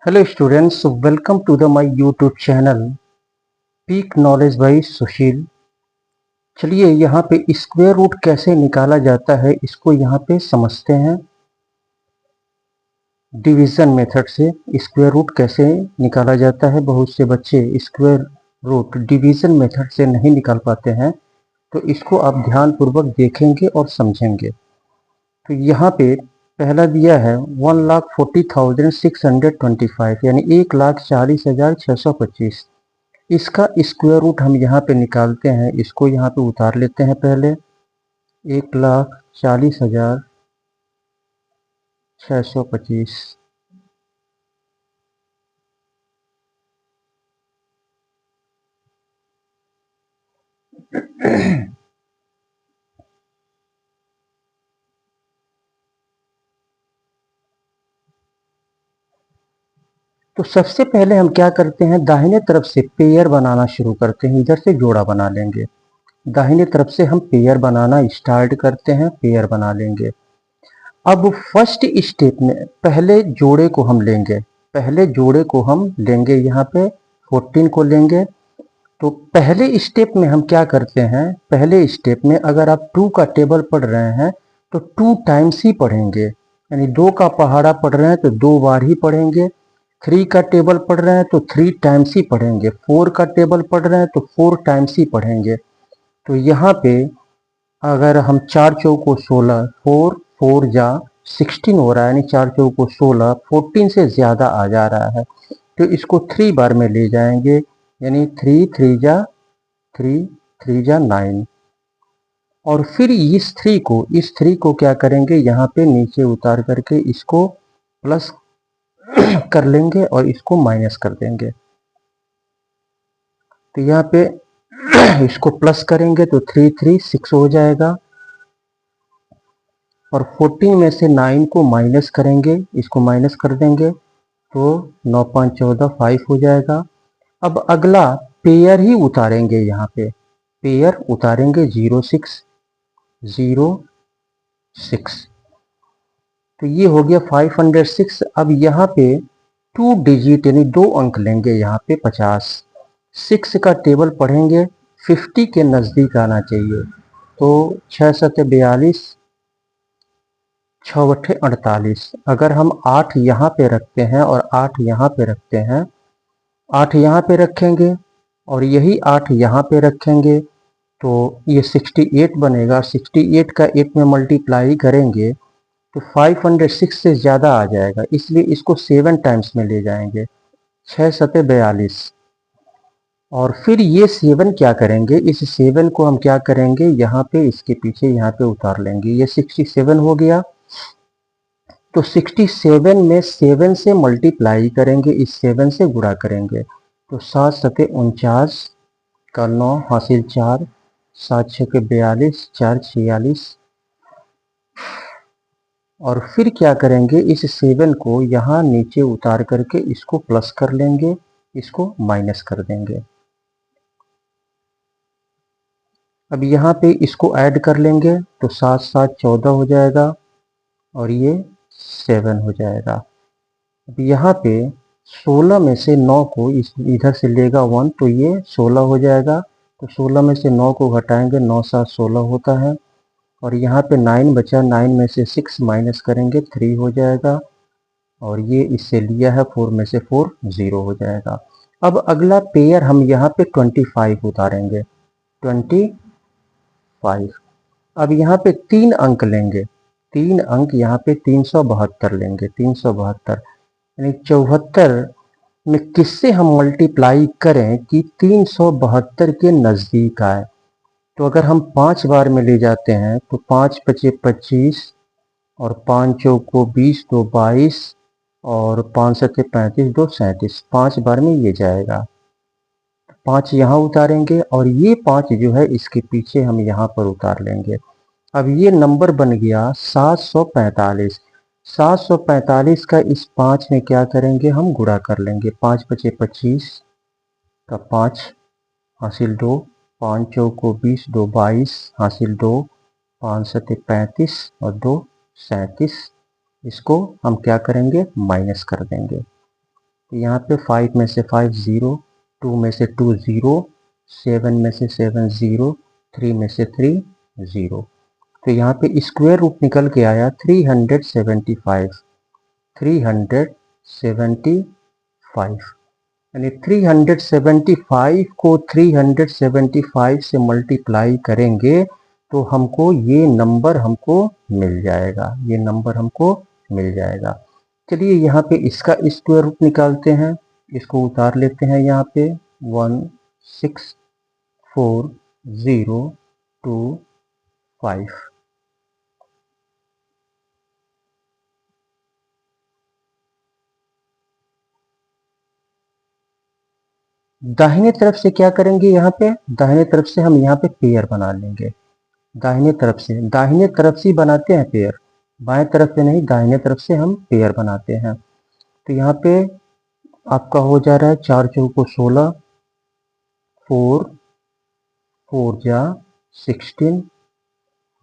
Hello students, welcome to my YouTube channel Peak Knowledge by सुशील। चलिए यहाँ पे square root कैसे निकाला जाता है इसको यहाँ पे समझते हैं। डिवीजन मेथड से स्क्वायर रूट कैसे निकाला जाता है। बहुत से बच्चे स्क्वायर रूट डिवीजन मेथड से नहीं निकाल पाते हैं, तो इसको आप ध्यानपूर्वक देखेंगे और समझेंगे। तो यहाँ पे पहला दिया है 1,40,625 यानी 1,40,625। इसका स्क्वायर रूट हम यहाँ पे निकालते हैं, इसको यहाँ पे उतार लेते हैं। पहले 1,40,625 तो सबसे पहले हम क्या करते हैं, दाहिने तरफ से पेयर बनाना शुरू करते हैं। इधर से जोड़ा बना लेंगे। दाहिने तरफ से हम पेयर बनाना स्टार्ट करते हैं, पेयर बना लेंगे। अब फर्स्ट स्टेप में पहले जोड़े को हम लेंगे। यहाँ पे 14 को लेंगे। तो पहले स्टेप में हम क्या करते हैं, पहले स्टेप में अगर आप 2 का टेबल पढ़ रहे हैं तो 2 टाइम्स ही पढ़ेंगे, यानी 2 का पहाड़ा पढ़ रहे हैं तो 2 बार ही पढ़ेंगे। 3 का टेबल पढ़ रहे हैं तो 3 टाइम्स ही पढ़ेंगे। 4 का टेबल पढ़ रहे हैं तो 4 टाइम्स ही पढ़ेंगे। तो यहाँ पे अगर हम 4 चौको 16, 4 4 जा 16 हो रहा है, यानी 4 चौको 16, 14 से ज़्यादा आ जा रहा है, तो इसको 3 बार में ले जाएंगे, यानी 3 3 जा 3 3 जा 9। और फिर इस 3 को क्या करेंगे, यहाँ पे नीचे उतार करके इसको प्लस कर लेंगे और इसको माइनस कर देंगे। तो यहाँ पे इसको प्लस करेंगे तो 3 3 6 हो जाएगा। और 14 में से 9 को माइनस करेंगे, इसको माइनस कर देंगे तो 9 5 14 5 हो जाएगा। अब अगला पेयर ही उतारेंगे, यहाँ पे पेयर उतारेंगे 0 6 0 6। तो ये हो गया 506। अब यहाँ पे 2 डिजिट यानी 2 अंक लेंगे, यहाँ पे 50। 6 का टेबल पढ़ेंगे, 50 के नज़दीक आना चाहिए। तो 6 7 42, 6 8 48। अगर हम 8 यहाँ पे रखते हैं और 8 यहाँ पे रखते हैं, 8 यहाँ पे रखेंगे और यही 8 यहाँ पे रखेंगे, तो ये 68 बनेगा। 68 का 8 में मल्टीप्लाई करेंगे तो 506 से ज़्यादा आ जाएगा, इसलिए इसको 7 टाइम्स में ले जाएंगे। 6 7 42। और फिर ये 7 क्या करेंगे, इस 7 को हम क्या करेंगे, यहाँ पे इसके पीछे यहाँ पे उतार लेंगे। ये 67 हो गया। तो 67 में 7 से मल्टीप्लाई करेंगे, इस 7 से गुणा करेंगे, तो 7 7 49 का 9 हासिल 4, 7 6 42, 4 46। और फिर क्या करेंगे, इस 7 को यहाँ नीचे उतार करके इसको प्लस कर लेंगे, इसको माइनस कर देंगे। अब यहाँ पे इसको ऐड कर लेंगे तो 7 7 14 हो जाएगा और ये 7 हो जाएगा। अब यहाँ पे 16 में से 9 को इधर से लेगा 1, तो ये 16 हो जाएगा। तो 16 में से 9 को घटाएंगे, 9 7 16 होता है। और यहाँ पे 9 बचा, 9 में से 6 माइनस करेंगे, 3 हो जाएगा। और ये इससे लिया है 4 में से 4 0 हो जाएगा। अब अगला पेयर हम यहाँ पे 25 उतारेंगे, 25। अब यहाँ पे 3 अंक लेंगे, 3 अंक यहाँ पे 372 लेंगे, 372 यानी 74 में किससे हम मल्टीप्लाई करें कि 372 के नज़दीक आए। तो अगर हम 5 बार में ले जाते हैं तो 5 पचे 25 और 5 चौको 20, 2 22 और 5 सत्ते 35, 2 37। 5 बार में ये जाएगा। 5 यहाँ उतारेंगे और ये 5 जो है इसके पीछे हम यहाँ पर उतार लेंगे। अब ये नंबर बन गया 745। 745 का इस 5 में क्या करेंगे, हम गुणा कर लेंगे। 5 पचे 25 का 5 हासिल 2, 5 चौको 20, 2 22 हासिल 2, 5 सत्ते 35 और 2 37। इसको हम क्या करेंगे, माइनस कर देंगे। तो यहाँ पे 5 में से 5 0, 2 में से 2 0, 7 में से 7 0, 3 में से 3 0। तो यहाँ पे स्क्वायर रूट निकल के आया 375, 375, यानी 375 को 375 से मल्टीप्लाई करेंगे तो हमको ये नंबर हमको मिल जाएगा, ये नंबर हमको मिल जाएगा। चलिए यहाँ पे इसका स्क्वायर रूट निकालते हैं, इसको उतार लेते हैं यहाँ पे 164,025। दाहिने तरफ से क्या करेंगे, यहाँ पे दाहिने तरफ से हम यहाँ पे पेयर बना लेंगे। दाहिने तरफ से ही बनाते हैं पेयर, बाएं तरफ से नहीं, दाहिने तरफ से हम पेयर बनाते हैं। तो यहाँ पे आपका हो जा रहा है 4 चौको 16, 4 4 जा 16,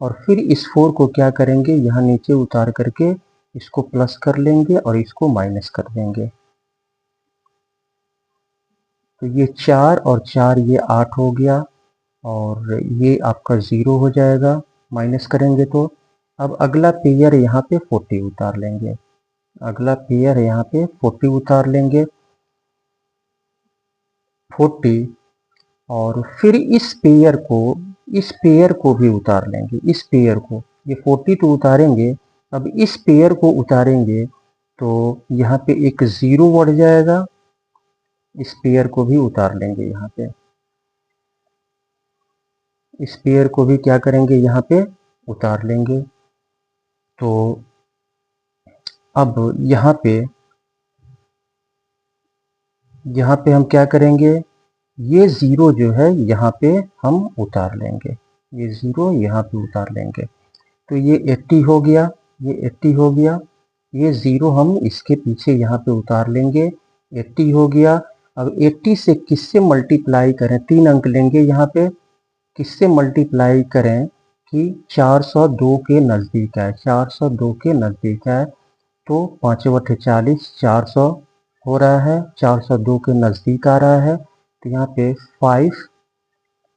और फिर इस 4 को क्या करेंगे, यहाँ नीचे उतार करके इसको प्लस कर लेंगे और इसको माइनस कर देंगे। तो ये 4 और 4 ये 8 हो गया, और ये आपका 0 हो जाएगा माइनस करेंगे तो। अब अगला पेयर यहाँ पे 40 उतार लेंगे, अगला पेयर यहाँ पे 40 उतार लेंगे, 40, और फिर इस पेयर को भी उतार लेंगे, इस पेयर को, ये 40 तो उतारेंगे, अब इस पेयर को उतारेंगे तो यहाँ पे एक 0 बढ़ जाएगा, इस पेयर को भी उतार लेंगे यहाँ पे, इस पेयर को भी क्या करेंगे, यहाँ पे उतार लेंगे। तो अब यहाँ पे हम क्या करेंगे, ये 0 जो है यहाँ पे हम उतार लेंगे, ये 0 यहाँ पे उतार लेंगे। तो ये 80 हो गया, ये 80 हो गया, ये 0 हम इसके पीछे यहाँ पे उतार लेंगे, 80 हो गया। अब 80 से किससे मल्टीप्लाई करें, 3 अंक लेंगे यहाँ पे, किससे मल्टीप्लाई करें कि 402 के नज़दीक है, 402 के नज़दीक है। तो 5 बटे 40, 400 हो रहा है, 402 के नज़दीक आ रहा है। तो यहाँ पे 5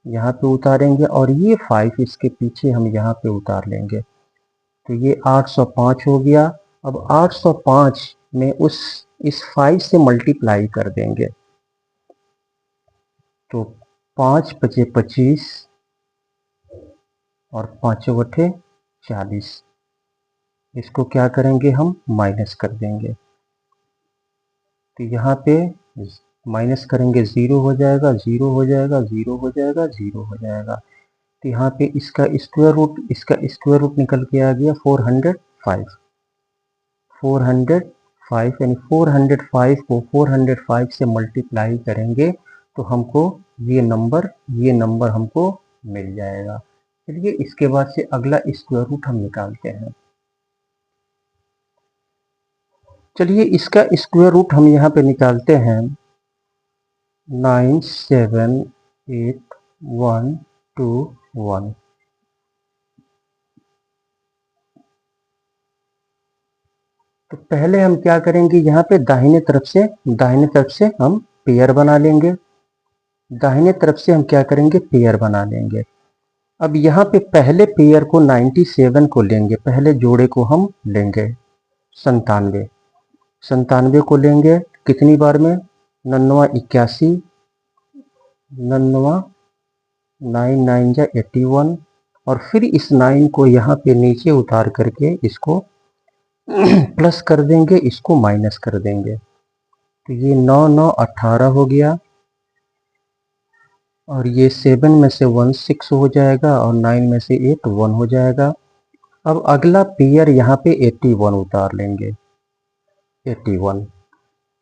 यहाँ पे उतारेंगे, और ये 5 इसके पीछे हम यहाँ पे उतार लेंगे। तो ये 805 हो गया। अब 805 में इस 5 से मल्टीप्लाई कर देंगे, तो 5 बचे 25 और 5 बटे 40, इसको क्या करेंगे, हम माइनस कर देंगे। तो यहाँ पे माइनस करेंगे, 0 हो जाएगा, 0 हो जाएगा, 0 हो जाएगा, 0 हो जाएगा। तो यहाँ पे इसका स्क्वायर रूट निकल के आ गया 405, 405, यानी 405 को 405 से मल्टीप्लाई करेंगे तो हमको ये नंबर हमको मिल जाएगा। चलिए इसके बाद से अगला स्क्वायर रूट हम निकालते हैं। चलिए इसका स्क्वायर रूट हम यहाँ पे निकालते हैं, 978,121। तो पहले हम क्या करेंगे, यहाँ पे दाहिने तरफ से हम पेयर बना लेंगे, दाहिने तरफ से हम क्या करेंगे, पेयर बना लेंगे। अब यहाँ पे पहले पेयर को 97 को लेंगे, पहले जोड़े को हम लेंगे 97, 97 को लेंगे कितनी बार में, 99 81, 99 9 9 जा 81, और फिर इस 9 को यहाँ पे नीचे उतार करके इसको प्लस कर देंगे, इसको माइनस कर देंगे। तो ये 9 9 18 हो गया, और ये 7 में से 1 6 हो जाएगा, और 9 में से 8 1 हो जाएगा। अब अगला पेयर यहाँ पे 81 उतार लेंगे, 81।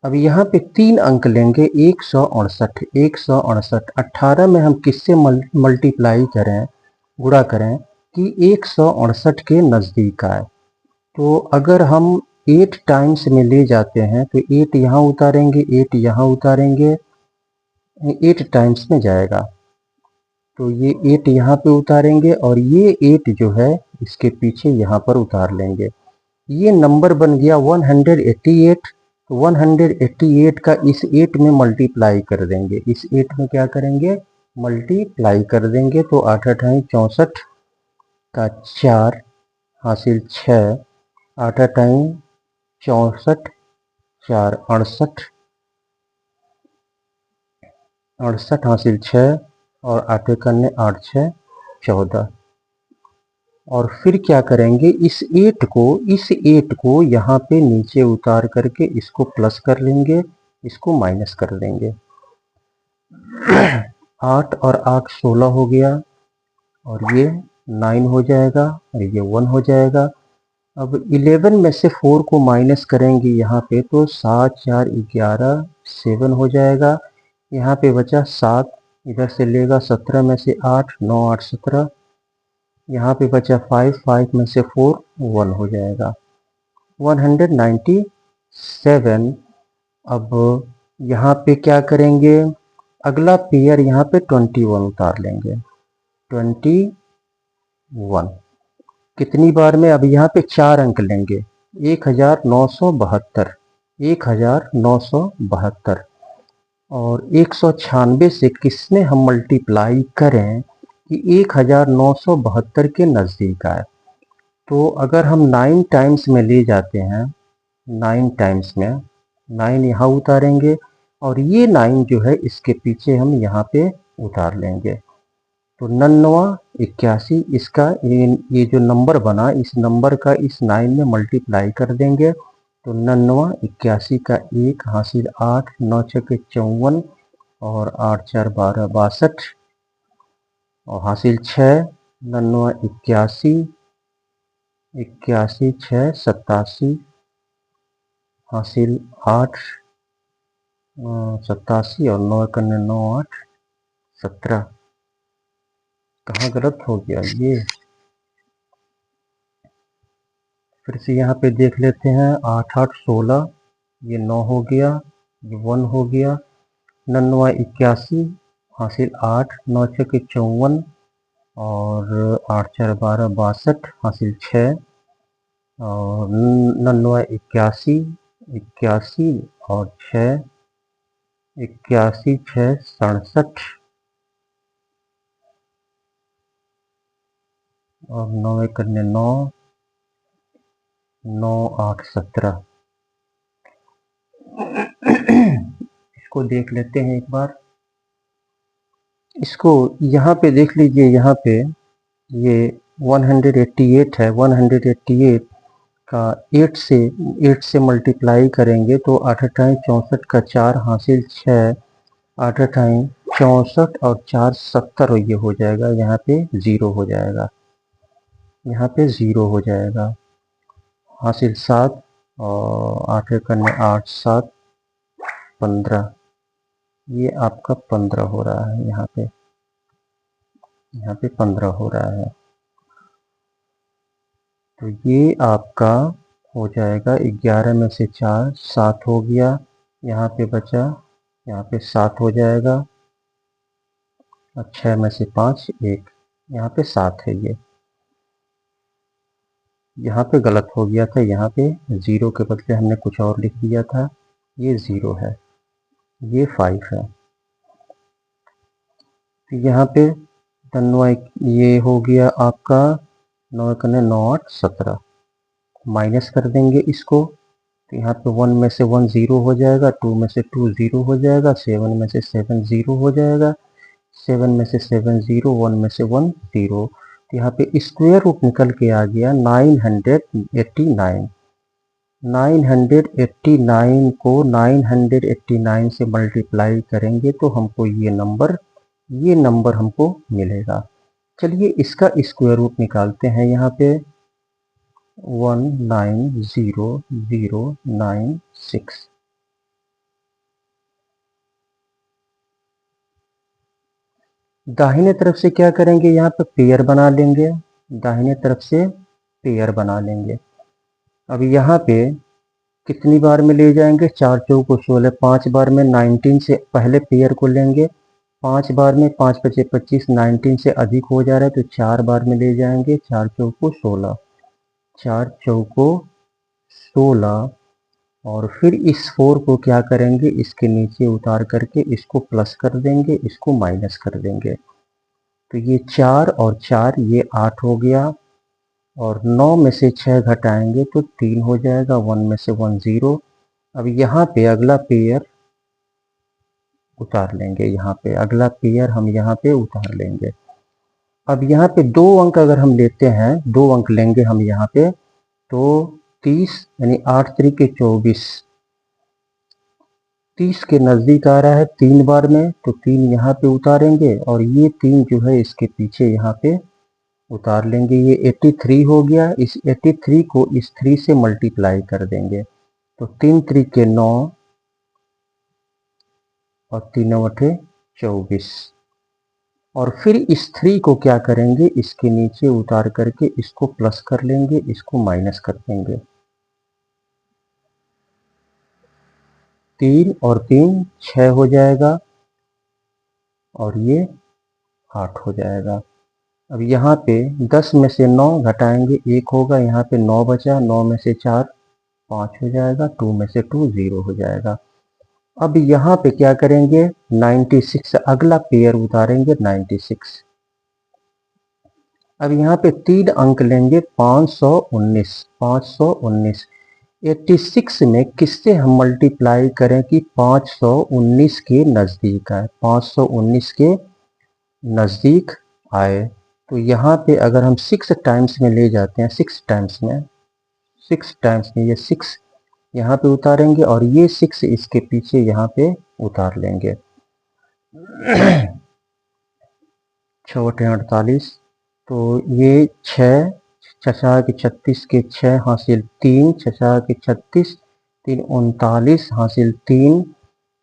अब यहाँ पे 3 अंक लेंगे, 168, 168, 18 में हम किससे मल्टीप्लाई करें, गुणा करें कि 168 के नज़दीक आए। तो अगर हम 8 टाइम्स में ले जाते हैं तो 8 यहाँ उतारेंगे, 8 यहाँ उतारेंगे, 8 टाइम्स में जाएगा। तो ये 8 यहाँ पे उतारेंगे, और ये 8 जो है इसके पीछे यहाँ पर उतार लेंगे। ये नंबर बन गया 188। तो 188 का इस 8 में मल्टीप्लाई कर देंगे, इस 8 में क्या करेंगे, मल्टीप्लाई कर देंगे। तो 8 अठाई 64 का 4 हासिल 6, 8 अठाई 64, 4 68, 68 हासिल 6 और 8 करने 8 6 14। और फिर क्या करेंगे, इस 8 को यहाँ पे नीचे उतार करके इसको प्लस कर लेंगे, इसको माइनस कर देंगे। 8 और 8 16 हो गया और ये 9 हो जाएगा और ये 1 हो जाएगा। अब 11 में से 4 को माइनस करेंगे यहाँ पे तो 7 4 11 7 हो जाएगा। यहाँ पे बचा 7, इधर से लेगा 17 में से 8 9 8 17। यहाँ पे बचा 5 5 में से 4 1 हो जाएगा 197। अब यहाँ पे क्या करेंगे, अगला पेयर यहाँ पे 21 उतार लेंगे। 21 कितनी बार में, अब यहाँ पे 4 अंक लेंगे, 1972, 1972 और 196 से किसने हम मल्टीप्लाई करें कि 1972 के नज़दीक आए। तो अगर हम 9 टाइम्स में ले जाते हैं, 9 टाइम्स में 9 यहाँ उतारेंगे और ये 9 जो है इसके पीछे हम यहाँ पे उतार लेंगे। तो 99 81 इसका ये जो नंबर बना, इस नंबर का इस 9 में मल्टीप्लाई कर देंगे। तो 99 81 का 1 हासिल 8 9 6 54 और 8 4 12 62 और हासिल 6 99 81 81 6 87 हासिल 8 87 और 9 करने 9 8 17। कहाँ गलत हो गया ये, फिर से यहाँ पे देख लेते हैं। 8 8 16, ये 9 हो गया, ये 1 हो गया। 99 81 हासिल 8 9 6 54 और 8 4 12 62 हासिल 6 और 99 81 81 और 6 81 6 67 और 9 करने 9 9 8 17। इसको देख लेते हैं एक बार, इसको यहाँ पे देख लीजिए। यहाँ पे ये 188 है, 188 का 8 से मल्टीप्लाई करेंगे तो 8 अठाई 64 का 4 हासिल 6, 8 अठाई 64 और 4 70 ये हो जाएगा। यहाँ पे 0 हो जाएगा, यहाँ पे 0 हो जाएगा। हासिल 7 और 8 करने 8 7 15, ये आपका 15 हो रहा है। यहाँ पे 15 हो रहा है। तो ये आपका हो जाएगा 11 में से 4 7 हो गया, यहाँ पे बचा, यहाँ पे 7 हो जाएगा और 6 में से 5 1, यहाँ पे 7 है। ये यहाँ पे गलत हो गया था, यहाँ पे 0 के बदले हमने कुछ और लिख दिया था। ये 0 है, ये 5 है। तो यहाँ पे 99 ये हो गया आपका 9 करने 9 8 17, माइनस कर देंगे इसको। तो यहाँ पे 1 में से 1 0 हो जाएगा, 2 में से 2 0 हो जाएगा, 7 में से 7 0 हो जाएगा, 7 में से 7 0, 1 में से 1 0। तो यहाँ पे स्क्वायर रूट निकल के आ गया 989। 989 को 989 से मल्टीप्लाई करेंगे तो हमको ये नंबर हमको मिलेगा। चलिए इसका स्क्वायर रूट निकालते हैं। यहाँ पे 190096, दाहिने तरफ से क्या करेंगे, यहाँ पे पेयर बना लेंगे, दाहिने तरफ से पेयर बना लेंगे। अब यहाँ पे कितनी बार में ले जाएंगे, 4 चौको 16, 5 बार में 19 से पहले पेयर को लेंगे, 5 बार में 5 पचे 25, 19 से अधिक हो जा रहा है तो 4 बार में ले जाएंगे, 4 चौको 16, 4 चौको 16 और फिर इस 4 को क्या करेंगे, इसके नीचे उतार करके इसको प्लस कर देंगे, इसको माइनस कर देंगे। तो ये 4 और 4 ये 8 हो गया, और 9 में से 6 घटाएंगे तो 3 हो जाएगा, 1 में से 1 0। अब यहाँ पे अगला पेयर उतार लेंगे, यहाँ पे अगला पेयर हम यहाँ पे उतार लेंगे। अब यहाँ पे 2 अंक अगर हम लेते हैं, 2 अंक लेंगे हम यहाँ पे, तो 30 यानी 8 तरीके 24, 30 के नज़दीक आ रहा है 3 बार में, तो 3 यहाँ पे उतारेंगे और ये 3 जो है इसके पीछे यहाँ पे उतार लेंगे। ये 83 हो गया, इस 83 को इस 3 से मल्टीप्लाई कर देंगे, तो 3 तरीके 9 और 3 अठे 24। और फिर इस 3 को क्या करेंगे, इसके नीचे उतार करके इसको प्लस कर लेंगे, इसको माइनस कर देंगे। 3 और 3 6 हो जाएगा, और ये 8 हो जाएगा। अब यहाँ पे 10 में से 9 घटाएंगे 1 होगा, यहाँ पे 9 बचा, 9 में से 4 5 हो जाएगा, 2 में से 2 0 हो जाएगा। अब यहाँ पे क्या करेंगे, 96 अगला पेयर उतारेंगे 96। अब यहाँ पे 3 अंक लेंगे 519, 519। 86 में किससे हम मल्टीप्लाई करें कि 519 के नज़दीक आए, 519 के नज़दीक आए। तो यहाँ पे अगर हम 6 टाइम्स में ले जाते हैं, 6 टाइम्स में, 6 टाइम्स में ये 6 यहाँ पे उतारेंगे और ये 6 इसके पीछे यहाँ पे उतार लेंगे। 6 × 48, तो ये 6 छछा के 36 के 6 हासिल 3, छछा के 36 3 39 हासिल 3,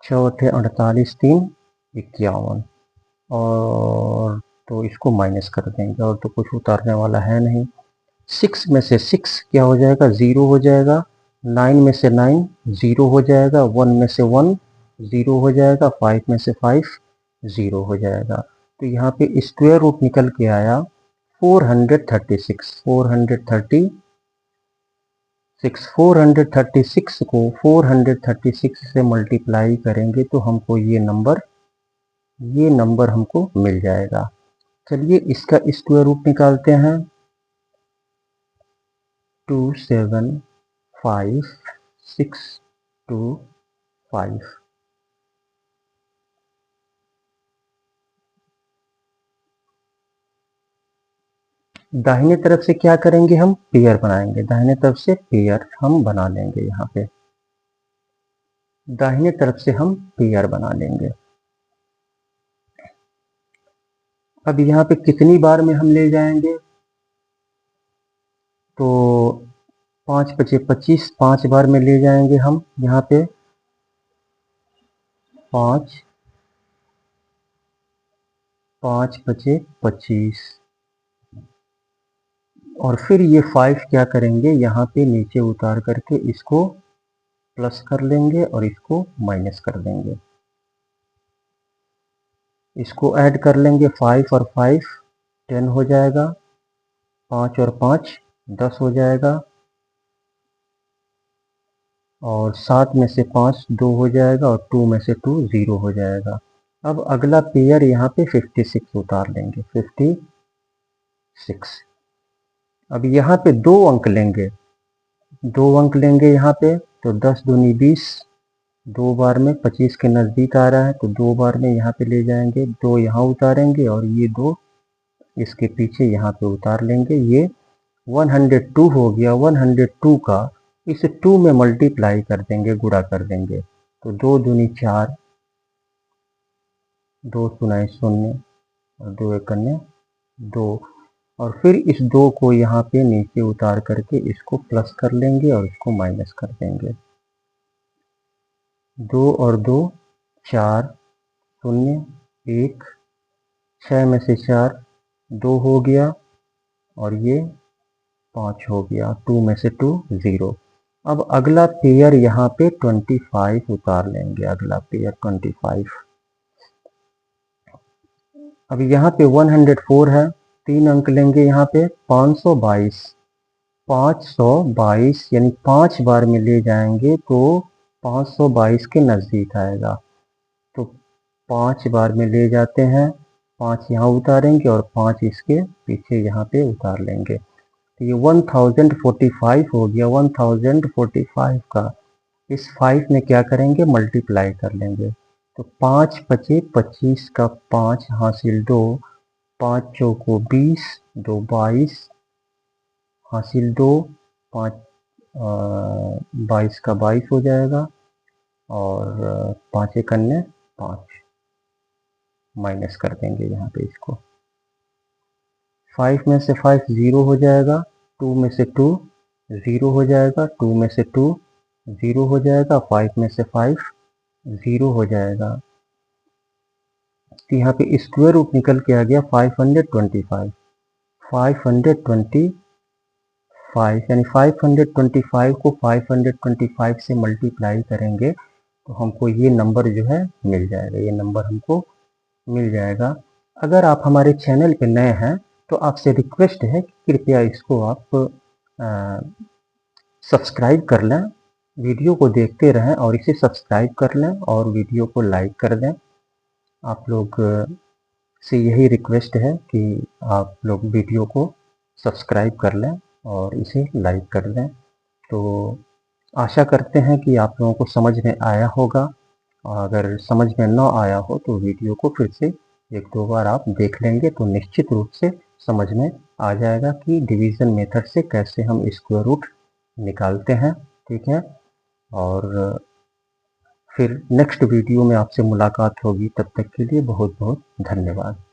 6 × 48 3 51। और तो इसको माइनस कर देंगे, और तो कुछ उतारने वाला है नहीं। 6 में से 6 क्या हो जाएगा, 0 हो जाएगा। 9 में से 9 0 हो जाएगा, 1 में से 1 0 हो जाएगा, 5 में से 5 0 हो जाएगा। तो यहाँ पे स्क्वायर रूट निकल के आया 436। 436 को 436 से मल्टीप्लाई करेंगे तो हमको ये नंबर हमको मिल जाएगा। चलिए इसका स्क्वायर रूट निकालते हैं। 275,625। दाहिने तरफ से क्या करेंगे, हम पेयर बनाएंगे। दाहिने तरफ से पेयर हम बना लेंगे, यहाँ पे दाहिने तरफ से हम पेयर बना लेंगे। अब यहाँ पे कितनी बार में हम ले जाएंगे, तो 5 × 25, 5 बार में ले जाएंगे हम। यहाँ पे 5 5 × 25, और फिर ये 5 क्या करेंगे, यहाँ पे नीचे उतार करके इसको प्लस कर लेंगे और इसको माइनस कर देंगे। इसको ऐड कर लेंगे, 5 और 5 10 हो जाएगा, 5 और 5 10 हो जाएगा, और 7 में से 5 2 हो जाएगा, और 2 में से 2 0 हो जाएगा। अब अगला पेयर यहाँ पे 56 उतार लेंगे, 56। अब यहाँ पे 2 अंक लेंगे, 2 अंक लेंगे यहाँ पे, तो 10 दूनी 20, 2 बार में 25 के नज़दीक आ रहा है, तो 2 बार में यहाँ पे ले जाएंगे, 2 यहाँ उतारेंगे और ये 2 इसके पीछे यहाँ पे उतार लेंगे। ये 102 हो गया। 102 का इस 2 में मल्टीप्लाई कर देंगे, गुणा कर देंगे, तो 2 दूनी 4, 2 सुनाई 0 और 2 एकन्ने 2, और फिर इस 2 को यहाँ पे नीचे उतार करके इसको प्लस कर लेंगे और इसको माइनस कर देंगे। 2 और 2 4, 0 1, 6 में से 4 2 हो गया, और ये 5 हो गया, 2 में से 2 0। अब अगला पेयर यहाँ पे 25 उतार लेंगे, अगला पेयर 25। अब यहाँ पे 104 है, 3 अंक लेंगे यहाँ पे, 522, 522 यानी 5 बार में ले जाएंगे तो 522 के नज़दीक आएगा। तो 5 बार में ले जाते हैं, 5 यहाँ उतारेंगे और 5 इसके पीछे यहाँ पे उतार लेंगे। तो ये 1045 हो गया। 1045 का इस 5 में क्या करेंगे, मल्टीप्लाई कर लेंगे। तो 5 पचे 25 का 5 हासिल 2, 5 चौको 20, 2 22 हासिल 2, 5 22 का 22 हो जाएगा और 5 एक अन्य 5 माइनस कर देंगे यहाँ पे इसको। 5 में से 5 0 हो जाएगा, 2 में से 2 0 हो जाएगा, 2 में से 2 0 हो जाएगा, 5 में से 5 0 हो जाएगा। तो यहाँ पे स्क्वायर रूट निकल के आ गया 525। 525 यानी 525 को 525 से मल्टीप्लाई करेंगे तो हमको ये नंबर जो है मिल जाएगा, ये नंबर हमको मिल जाएगा। अगर आप हमारे चैनल पे नए हैं तो आपसे रिक्वेस्ट है कि कृपया इसको आप सब्सक्राइब कर लें, वीडियो को देखते रहें और इसे सब्सक्राइब कर लें और वीडियो को लाइक कर दें। आप लोग से यही रिक्वेस्ट है कि आप लोग वीडियो को सब्सक्राइब कर लें और इसे लाइक कर दें। तो आशा करते हैं कि आप लोगों को समझ में आया होगा, और अगर समझ में ना आया हो तो वीडियो को फिर से 1-2 बार आप देख लेंगे तो निश्चित रूप से समझ में आ जाएगा कि डिवीज़न मेथड से कैसे हम स्क्वायर रूट निकालते हैं। ठीक है, और फिर नेक्स्ट वीडियो में आपसे मुलाकात होगी। तब तक के लिए बहुत बहुत धन्यवाद।